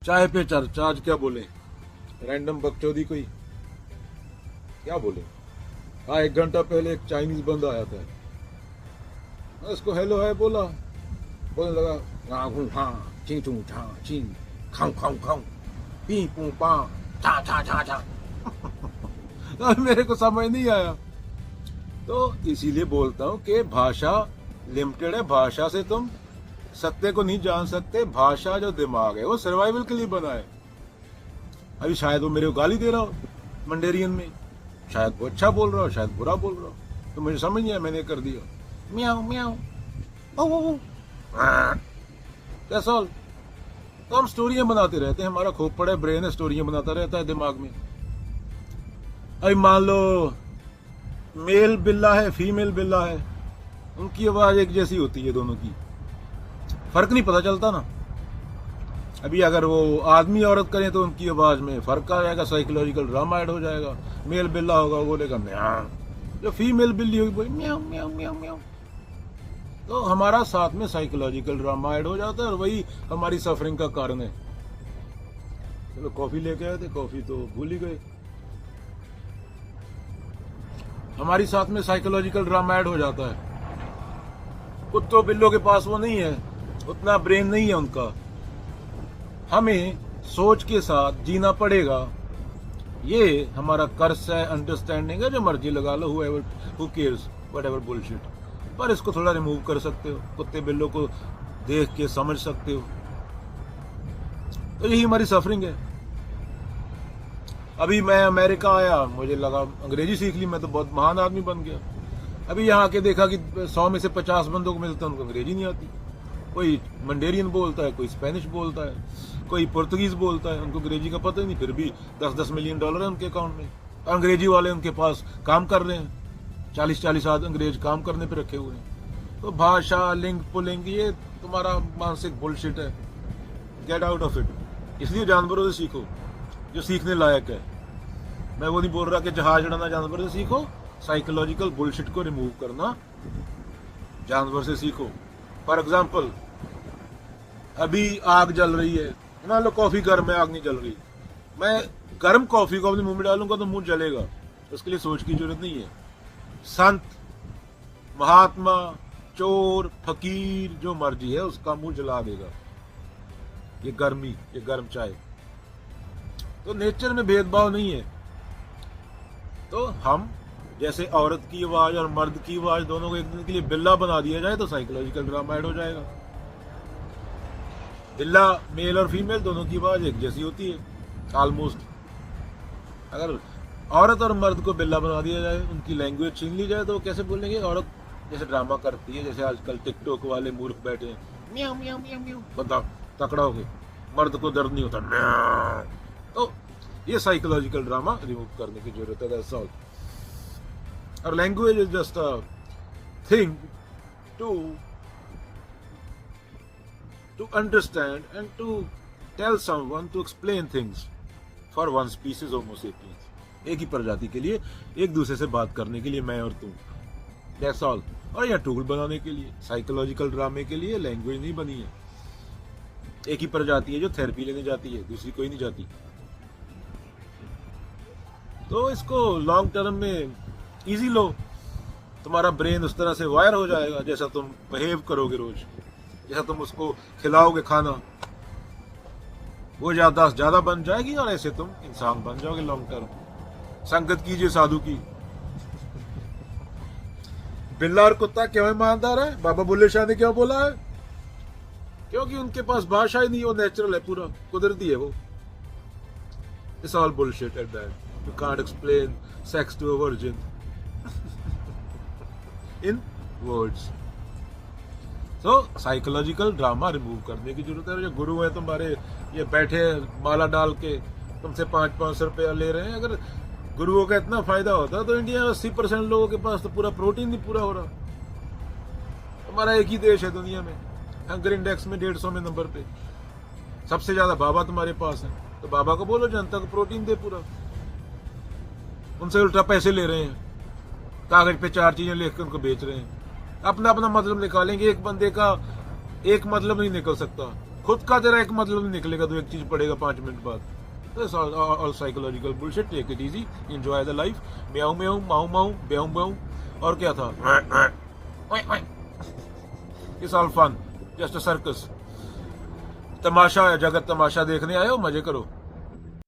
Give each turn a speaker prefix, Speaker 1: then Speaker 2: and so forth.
Speaker 1: चाय पे चर्चा, आज क्या बोले, रैंडम बकचोदी कोई क्या बोले। हाँ, 1 घंटा पहले एक चाइनीज बंदा आया था, उसको हेलो है बोला, बोलने लगा हाँ चिंग चुंग छा चिंग खाऊं खाऊं खाऊं पी पू पा छा छा छा छा। तो मेरे को समझ नहीं आया, तो इसीलिए बोलता हूँ कि भाषा लिमिटेड है। भाषा से तुम सत्य को नहीं जान सकते। भाषा जो दिमाग है वो सर्वाइवल के लिए बना है। अभी शायद वो मेरे को गाली दे रहा हो मंडेरियन में, शायद वो अच्छा बोल रहा हो, शायद बुरा बोल रहा हो, तो मुझे समझ नहीं आया, मैंने कर दिया म्याऊ म्याऊ ओ दैट्स ऑल। तो हम स्टोरियां बनाते रहते हैं, हमारा खोपड़ा है, ब्रेन है, स्टोरियां बनाता रहता है दिमाग में। अभी मान लो मेल बिल्ला है, फीमेल बिल्ला है, उनकी आवाज एक जैसी होती है, दोनों की फर्क नहीं पता चलता ना। अभी अगर वो आदमी औरत करें तो उनकी आवाज में फर्क आ जाएगा, साइकोलॉजिकल ड्रामा ऐड हो जाएगा। मेल बिल्ला होगा वो बोलेगा म्याऊ, जो फीमेल बिल्ली होगी बोले म्याऊ म्याऊ म्याऊ म्याऊ। तो हमारा साथ में साइकोलॉजिकल ड्रामा ऐड हो जाता है, और वही हमारी सफरिंग का कारण है। चलो कॉफी लेके आए थे, कॉफी तो भूल ही गए। हमारी साथ में साइकोलॉजिकल ड्रामा ऐड हो जाता है। कुत्तों बिल्लों के पास वो नहीं है, उतना ब्रेन नहीं है उनका। हमें सोच के साथ जीना पड़ेगा, ये हमारा कर्स है, अंडरस्टैंडिंग है, जो मर्जी लगा लो, हु केयर्स व्हाटएवर बुलशिट। पर इसको थोड़ा रिमूव कर सकते हो, कुत्ते बिल्लों को देख के समझ सकते हो। तो यही हमारी सफरिंग है। अभी मैं अमेरिका आया, मुझे लगा अंग्रेजी सीख ली, मैं तो बहुत महान आदमी बन गया। अभी यहाँ आके देखा कि 100 में से 50 बंदों को मिलता है उनको अंग्रेजी नहीं आती। कोई मंडेरियन बोलता है, कोई स्पेनिश बोलता है, कोई पुर्तगीज बोलता है, उनको अंग्रेजी का पता ही नहीं। फिर भी 10-10 मिलियन डॉलर है उनके अकाउंट में, अंग्रेजी वाले उनके पास काम कर रहे हैं, 40-40 आदमी अंग्रेज काम करने पे रखे हुए हैं। तो भाषा लिंक पुलिंग ये तुम्हारा मानसिक बुलशिट है, गेट आउट ऑफ इट। इसलिए जानवरों से सीखो जो सीखने लायक है। मैं वो नहीं बोल रहा कि जहाज उड़ाना जानवर से सीखो, साइकोलॉजिकल बुलशिट को रिमूव करना जानवर से सीखो। फॉर एग्जाम्पल, अभी आग जल रही है, मान लो कॉफी गर्म है, आग नहीं जल रही, मैं गर्म कॉफी को अपने मुंह में डालूंगा तो मुंह जलेगा, उसके लिए सोच की जरूरत नहीं है। संत, महात्मा, चोर, फकीर, जो मर्जी है उसका मुंह जला देगा ये गर्मी, ये गर्म चाय। तो नेचर में भेदभाव नहीं है। तो हम जैसे औरत की आवाज और मर्द की आवाज दोनों को एक दिन के लिए बिल्ला बना दिया जाए तो साइकोलॉजिकल ड्रामा ऐड हो जाएगा। बिल्ला मेल और फीमेल दोनों की आवाज एक जैसी होती है ऑलमोस्ट। अगर औरत और मर्द को बिल्ला बना दिया जाए, उनकी लैंग्वेज छीन ली जाए, तो कैसे बोलेंगे? औरत जैसे ड्रामा करती है, जैसे आजकल टिकटॉक वाले मूर्ख बैठे हैं, म्याऊ म्याऊ म्याऊ म्याऊ, बंदा तकड़ा हो गया, मर्द को दर्द नहीं होता, म्याऊ। तो ये साइकोलॉजिकल ड्रामा रिमूव करने की जरूरत है, दैट्स ऑल। और language is just a thing to understand and to tell someone, to explain things for one species homo sapiens, एक ही प्रजाति के लिए, एक दूसरे से बात करने के लिए, मैं और तुम, दैट्स ऑल। और यह टूल बनाने के लिए, साइकोलॉजिकल ड्रामे के लिए लैंग्वेज नहीं बनी है। एक ही प्रजाति है जो थेरेपी लेने जाती है, दूसरी कोई नहीं जाती। तो इसको लॉन्ग टर्म में इजी लो, तुम्हारा ब्रेन उस तरह से वायर हो जाएगा जैसा तुम बिहेव करोगे रोज, जैसा तुम उसको खिलाओगे खाना, वो ज्यादा बन जाएगी और ऐसे तुम इंसान बन जाओगे लॉन्ग टर्म। संगत कीजिए साधु की। बिल्ला और कुत्ता क्यों ईमानदार है? बाबा बुल्ले शाह ने क्यों बोला है? क्योंकि उनके पास भाषा ही नहीं, वो नेचुरल है, पूरा कुदरती है वो। It's all bullshit at that. You can't explain sex to a virgin in words. तो साइकोलॉजिकल ड्रामा रिमूव करने की जरूरत है। जो गुरु है तुम्हारे, ये बैठे माला डाल के तुमसे 500-500 रुपया ले रहे हैं। अगर गुरुओं का इतना फायदा होता तो इंडिया में 80% लोगों के पास तो पूरा प्रोटीन नहीं पूरा हो रहा। हमारा एक ही देश है दुनिया में, हंगर इंडेक्स में 150 में नंबर पे, सबसे ज्यादा बाबा तुम्हारे पास है। तो बाबा को बोलो जनता को प्रोटीन दे पूरा। उनसे उल्टा पैसे ले रहे हैं, कागज पे 4 चीजें लिख के उनको बेच रहे हैं। अपना अपना मतलब निकालेंगे, एक बंदे का एक मतलब नहीं निकल सकता। खुद का तेरा एक मतलब निकलेगा, तो एक चीज पढ़ेगा 5 मिनट बाद। All psychological bullshit, take it easy, enjoy the life. म्याऊ म्याऊ, माऊ माऊ, ब्याऊ ब्याऊ, और क्या था, it's all fun, just a circus. तमाशा है, जगत तमाशा देखने आए हो, मजे करो।